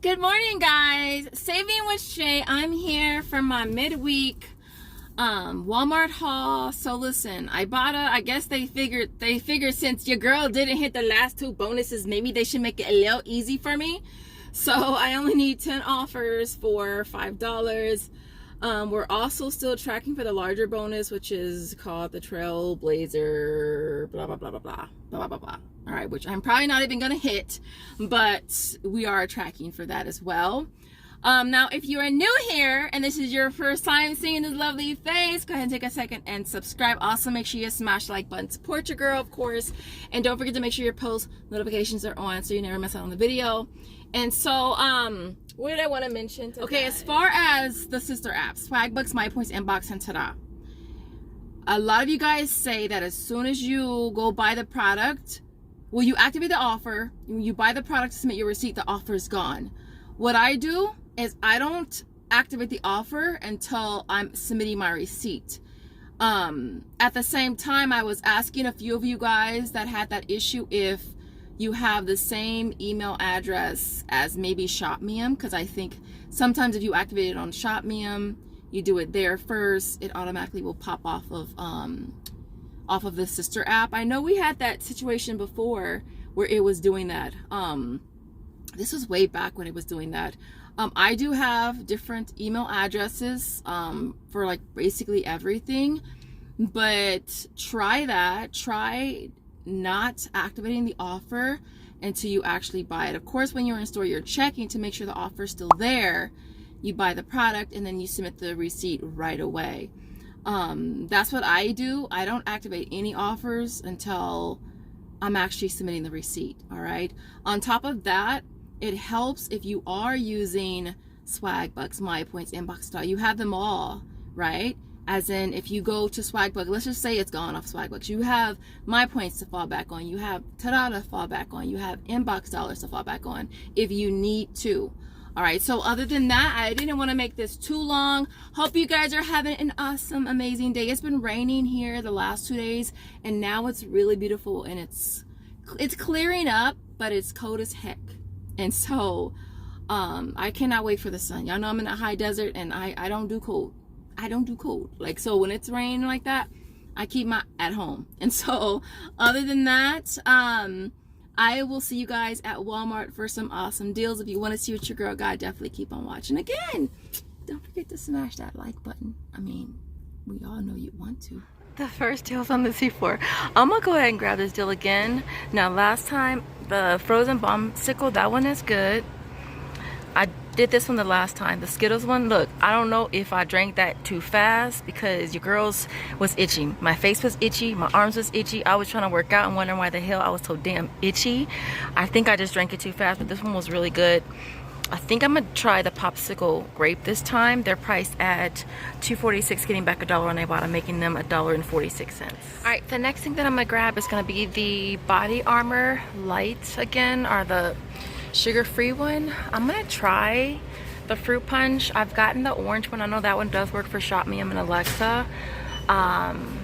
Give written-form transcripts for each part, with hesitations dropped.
Good morning, guys. Saving with Shay. I'm here for my midweek Walmart haul. So listen, Ibotta, I guess they figured since your girl didn't hit the last two bonuses, maybe they should make it a little easy for me. So I only need 10 offers for $5. We're also still tracking for the larger bonus, which is called the Trailblazer blah blah blah blah blah blah blah blah. All right, which I'm probably not even gonna hit, but we are tracking for that as well. Now, if you are new here and this is your first time seeing this lovely face, go ahead and take a second and subscribe. Also, make sure you smash the like button. Support your girl, of course, and don't forget to make sure your post notifications are on so you never miss out on the video. And so, what did I want to mention today? Okay, as far as the sister apps, Swagbucks, MyPoints, Inbox, and Tada. A lot of you guys say that as soon as you go buy the product, well, you activate the offer, you buy the product to submit your receipt, the offer is gone. What I do is I don't activate the offer until I'm submitting my receipt. At the same time, I was asking a few of you guys that had that issue if you have the same email address as maybe ShopMium, because I think sometimes if you activate it on ShopMium, you do it there first, it automatically will pop off of the sister app. I know we had that situation before where it was doing that. This was way back when it was doing that. I do have different email addresses for like basically everything, but try that. Try not activating the offer until you actually buy it. Of course, when you're in store, you're checking to make sure the offer is still there. You buy the product and then you submit the receipt right away. That's what I do. I don't activate any offers until I'm actually submitting the receipt. All right. On top of that, it helps if you are using Swagbucks, MyPoints, Inbox, you have them all, right? As in, if you go to Swagbucks, let's just say it's gone off Swagbucks. You have MyPoints to fall back on. You have Tada to fall back on. You have Inbox dollars to fall back on if you need to. All right, so other than that, I didn't want to make this too long. Hope you guys are having an awesome, amazing day. It's been raining here the last 2 days, and now it's really beautiful, and it's clearing up, but it's cold as heck. And so I cannot wait for the sun. Y'all know I'm in a high desert, and I don't do cold. I don't do cold. Like, so when it's raining like that, I keep my at home. And so other than that, I will see you guys at Walmart for some awesome deals. If you want to see what your girl got, definitely keep on watching. Again, don't forget to smash that like button. I mean, we all know you want to. The first deal's on the C4. I'm gonna go ahead and grab this deal again. Now, last time, the frozen bombsicle, that one is good. I did this one the last time. The Skittles one, look, I don't know if I drank that too fast because your girl's was itchy. My face was itchy, my arms was itchy. I was trying to work out and wondering why the hell I was so damn itchy. I think I just drank it too fast, but this one was really good. I think I'm gonna try the popsicle grape this time. They're priced at $2.46, getting back $1 on Ibotta, making them $1.46. All right, the next thing that I'm gonna grab is gonna be the Body Armor Light again, or the sugar-free one. I'm gonna try the fruit punch. I've gotten the orange one. I know that one does work for ShopMium and Alexa.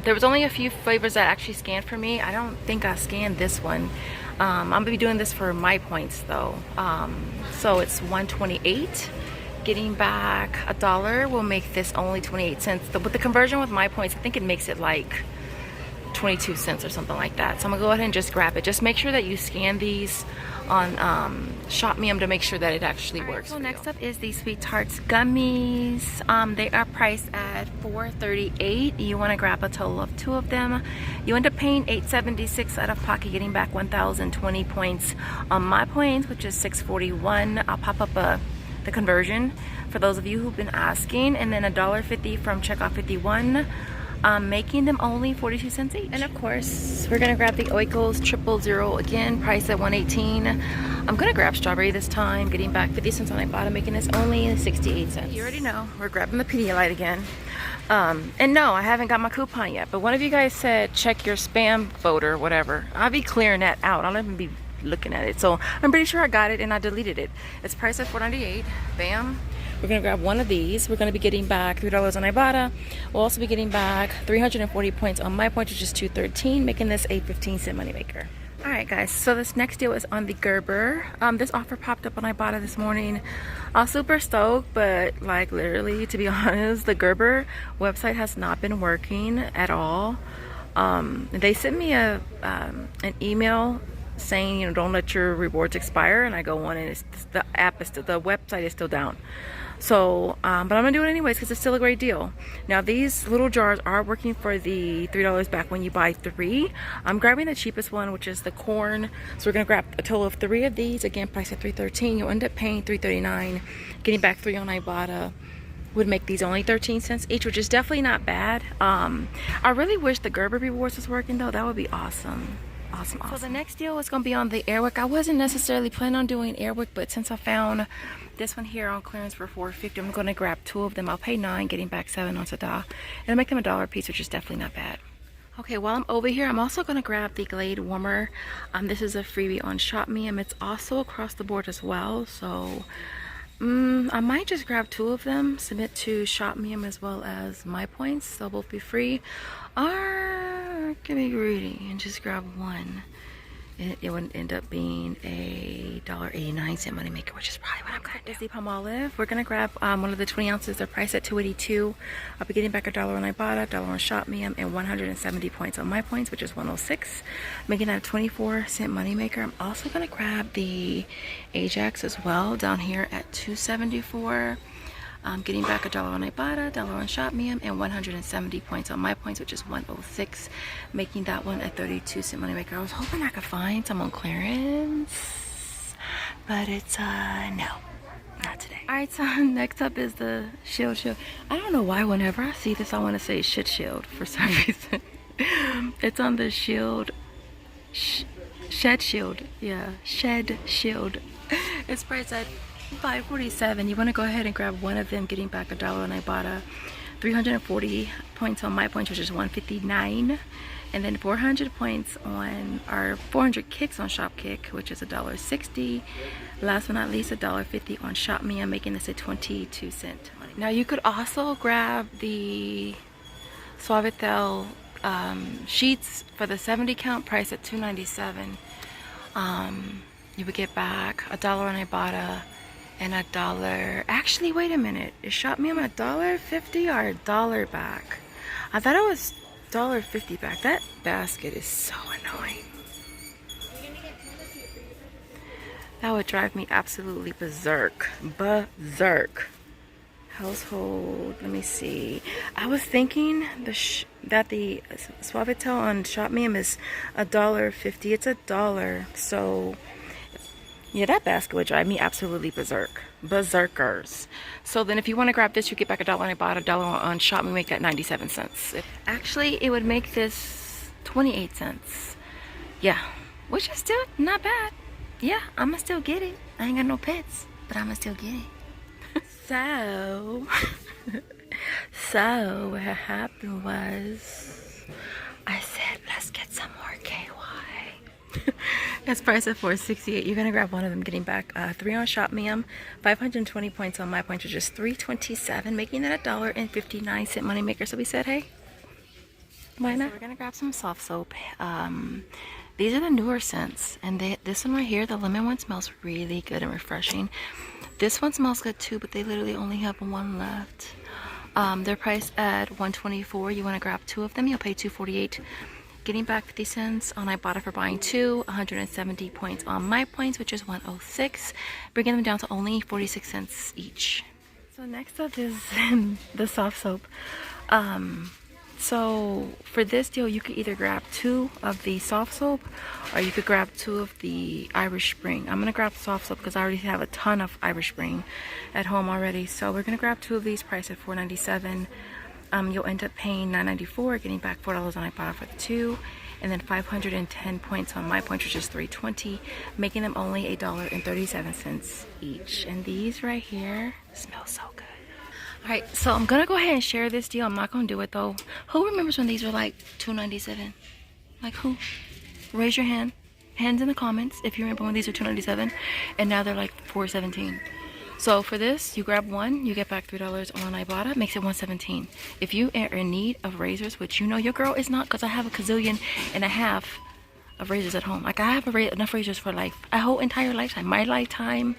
There was only a few flavors that actually scanned for me. I don't think I scanned this one. I'm gonna be doing this for MyPoints though. So it's $1.28. Getting back $1 will make this only 28 cents. With the conversion with MyPoints, I think it makes it like 22 cents or something like that. So I'm gonna go ahead and just grab it. Just make sure that you scan these on ShopMium to make sure that it actually works. So next up is the Sweet Tarts gummies. They are priced at $4.38. You want to grab a total of 2 of them. You end up paying $8.76 out of pocket, getting back 1,020 points on MyPoints, which is $6.41. I'll pop up the conversion for those of you who've been asking, and then $1.50 from Checkout 51. Making them only 42 cents each. And of course, we're gonna grab the Oikos 000 again, priced at $1.18. I'm gonna grab strawberry this time, getting back 50 cents on Ibotta, making this only 68 cents. You already know, we're grabbing the Pedialyte again. And no, I haven't got my coupon yet, but one of you guys said check your spam folder, whatever. I'll be clearing that out. I'll even be looking at it. So I'm pretty sure I got it and I deleted it. It's priced at $4.98. Bam. We're gonna grab one of these. We're gonna be getting back $3 on Ibotta. We'll also be getting back 340 points on MyPoints, which is $2.13, making this a 15-cent moneymaker. Alright guys, so this next deal is on the Gerber. This offer popped up on Ibotta this morning. I was super stoked, but like literally, to be honest, the Gerber website has not been working at all. They sent me an email saying, you know, don't let your rewards expire, and I go on and the website is still down. So, but I'm gonna do it anyways because it's still a great deal. Now these little jars are working for the $3 back when you buy 3. I'm grabbing the cheapest one, which is the corn. So we're gonna grab a total of 3 of these. Again, priced at $3.13. You'll end up paying $3.39. Getting back 3 on Ibotta would make these only 13 cents each, which is definitely not bad. I really wish the Gerber rewards was working though. That would be awesome. Awesome. So the next deal is going to be on the Airwick. I wasn't necessarily planning on doing Airwick, but since I found this one here on clearance for $4.50, I'm going to grab 2 of them. I'll pay $9, getting back 7 on Tada. It'll make them $1 a piece, which is definitely not bad. Okay, while I'm over here, I'm also going to grab the Glade warmer. This is a freebie on ShopMe, it's also across the board as well. So I might just grab 2 of them, submit to ShopMe as well as my points. They'll both be free. Or can be greedy and just grab 1. It would end up being a $1.89 moneymaker, which is probably what I'm gonna do. Disney Palm Olive. We're gonna grab one of the 20 ounces. They're priced at $2.82. I'll be getting back $1 on Ibotta, $1 on ShopMe, and 170 points on my points, which is 106, making that a 24-cent moneymaker. I'm also gonna grab the Ajax as well down here at $2.74. Getting back $1 on Ibotta, $1 on ShopMe, and 170 points on my points, which is 106, making that one a 32-cent moneymaker. I was hoping I could find some on clearance, but it's no, not today. All right, so next up is the Shield. I don't know why whenever I see this, I want to say Shit Shield for some reason. It's on the Shield, Shed Shield, yeah, Shed Shield. It's priced at $5.47. You want to go ahead and grab 1 of them, getting back $1 on Ibotta, 340 points on my points, which is 159, and then 400 points on our 400 kicks on Shopkick, which is $1.60. Last but not least, $1.50 on ShopMe. I'm making this a 22-cent money. Now you could also grab the Suavitel sheets for the 70 count, price at $2.97. You would get back $1 on Ibotta and $1. Actually, wait a minute. It shot me on $1.50 or $1 back. I thought it was $1.50 back. That basket is so annoying. That would drive me absolutely berserk. Household, let me see. I was thinking that the Suavitel on ShopMe is $1.50. It's $1. So yeah, that basket would drive me absolutely berserkers. So then if you want to grab this, you get back $1 on Ibotta, $1 on ShopMe, make that 97 cents. Actually, it would make this 28 cents. Yeah, which is still not bad. Yeah, I'ma still get it. I ain't got no pets, but I'ma still get it. So what happened was I said, let's get some more KY. That's priced at $4.68. You're gonna grab 1 of them, getting back 3 on ShopMe, 520 points on my points, which is $3.27, making that a $1.59 moneymaker. So we said, hey, why not? So we're gonna grab some soft soap. These are the newer scents, and this one right here, the lemon one, smells really good and refreshing. This one smells good too, but they literally only have 1 left. They're priced at $1.24. You want to grab 2 of them, you'll pay $2.48. Getting back 50 cents on Ibotta for buying 2, 170 points on my points, which is 106, bringing them down to only 46 cents each. So next up is the soft soap. So for this deal, you could either grab 2 of the soft soap, or you could grab 2 of the Irish Spring. I'm gonna grab soft soap because I already have a ton of Irish Spring at home already. So we're gonna grab 2 of these, priced at $4.97. You'll end up paying $9.94, getting back $4 on Ibotta for the 2, and then 510 points on my points, which is $3.20, making them only $1.37 each. And these right here smell so good. All right, so I'm gonna go ahead and share this deal. I'm not gonna do it though. Who remembers when these were like $2.97? Like who? Raise your hand. Hands in the comments if you remember when these were $2.97 and now they're like $4.17. So for this, you grab 1, you get back $3 on Ibotta, makes it $1.17. If you are in need of razors, which you know your girl is not, because I have a 1.5 of razors at home. Like I have enough razors for like a whole entire lifetime. My lifetime,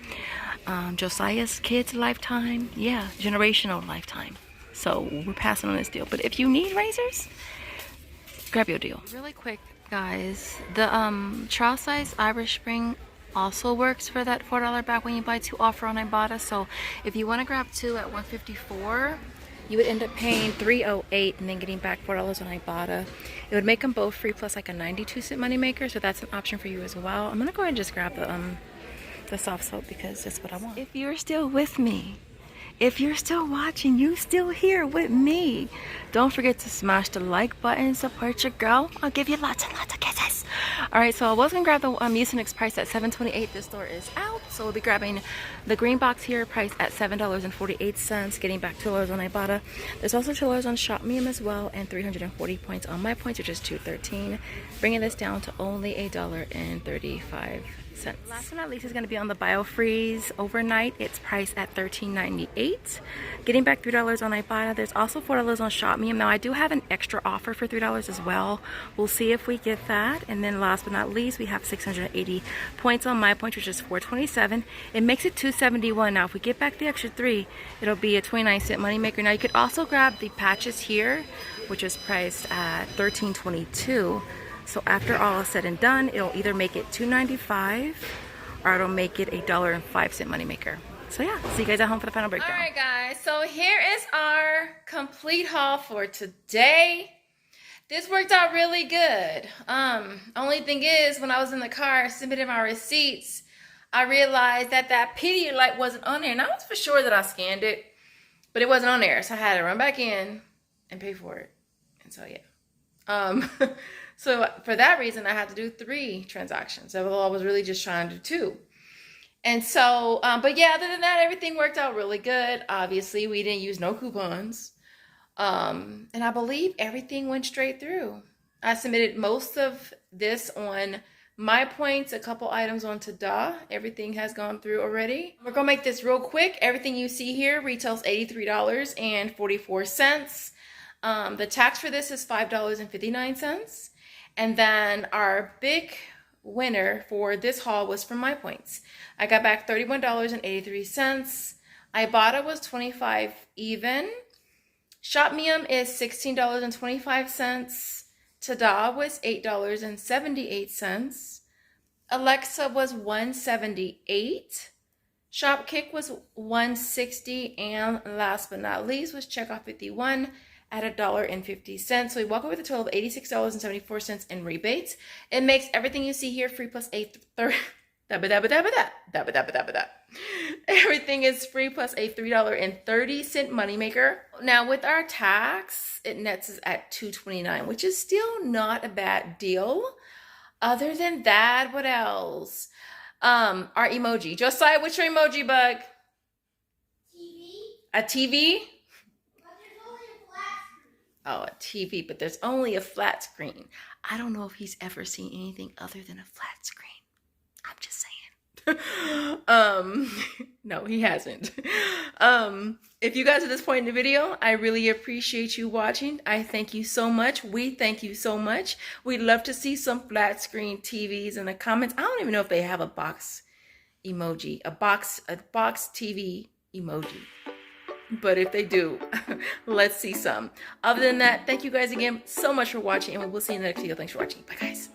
Josiah's kids' lifetime, yeah, generational lifetime. So we're passing on this deal. But if you need razors, grab your deal. Really quick, guys, the trial size Irish Spring also works for that $4 back when you buy 2 offer on Ibotta. So if you want to grab 2 at $154, you would end up paying $308 and then getting back $4 on Ibotta. It would make them both free plus like a 92-cent moneymaker, so that's an option for you as well. I'm gonna go ahead and just grab the soft soap because that's what I want. If you're still with me, if you're still watching, you still here with me, don't forget to smash the like button, support your girl. I'll give you lots and lots of kisses. All right, so I was gonna grab the Mucinex price at $7.28. This store is out, so we'll be grabbing the green box here, priced at $7.48, getting back $2 on Ibotta. There's also $2 on Shopmium as well, and 340 points on my points, which is $213, bringing this down to only $1.35. Last but not least is going to be on the BioFreeze overnight. It's priced at $13.98, getting back $3 on Ibotta. There's also $4 on Shopmium. Now I do have an extra offer for $3 as well. We'll see if we get that. And then last but not least, we have 680 points on my points, which is $427. It makes it $271. Now if we get back the extra 3, it'll be a 29-cent moneymaker. Now you could also grab the patches here, which is priced at $13.22. So after all is said and done, it'll either make it $2.95 or it'll make it a $1.05 moneymaker. So yeah, see you guys at home for the final breakdown. All right, guys. So here is our complete haul for today. This worked out really good. Only thing is, when I was in the car submitting my receipts, I realized that that Pedialyte wasn't on there, and I was for sure that I scanned it, but it wasn't on there, so I had to run back in and pay for it. And so yeah. So for that reason, I had to do 3 transactions. So I was really just trying to do 2. And so, but yeah, other than that, everything worked out really good. Obviously, we didn't use no coupons. And I believe everything went straight through. I submitted most of this on my points, a couple items on Tada. Everything has gone through already. We're gonna make this real quick. Everything you see here retails $83.44. The tax for this is $5.59. And then our big winner for this haul was from my points. I got back $31.83. Ibotta was $25 even. Shopmium is $16.25. Tada was $8.78. Alexa was $178. Shopkick was $160. And last but not least was Checkoff 51 at $1.50. So we walk away with a total of $86.74 in rebates. It makes everything you see here free plus everything is free plus a $3.30 moneymaker. Now with our tax, it nets us at $229, which is still not a bad deal. Other than that, what else? Our emoji. Josiah, what's your emoji, bug? TV. A TV? But there's only a flat screen. Oh, a TV, but there's only a flat screen. I don't know if he's ever seen anything other than a flat screen. I'm just saying. No, he hasn't. If you guys are at this point in the video, I really appreciate you watching. I thank you so much. We thank you so much. We'd love to see some flat screen TVs in the comments. I don't even know if they have a box emoji, a box TV emoji. But if they do, let's see some. Other than that, thank you guys again so much for watching, and we'll see you in the next video. Thanks for watching. Bye, guys.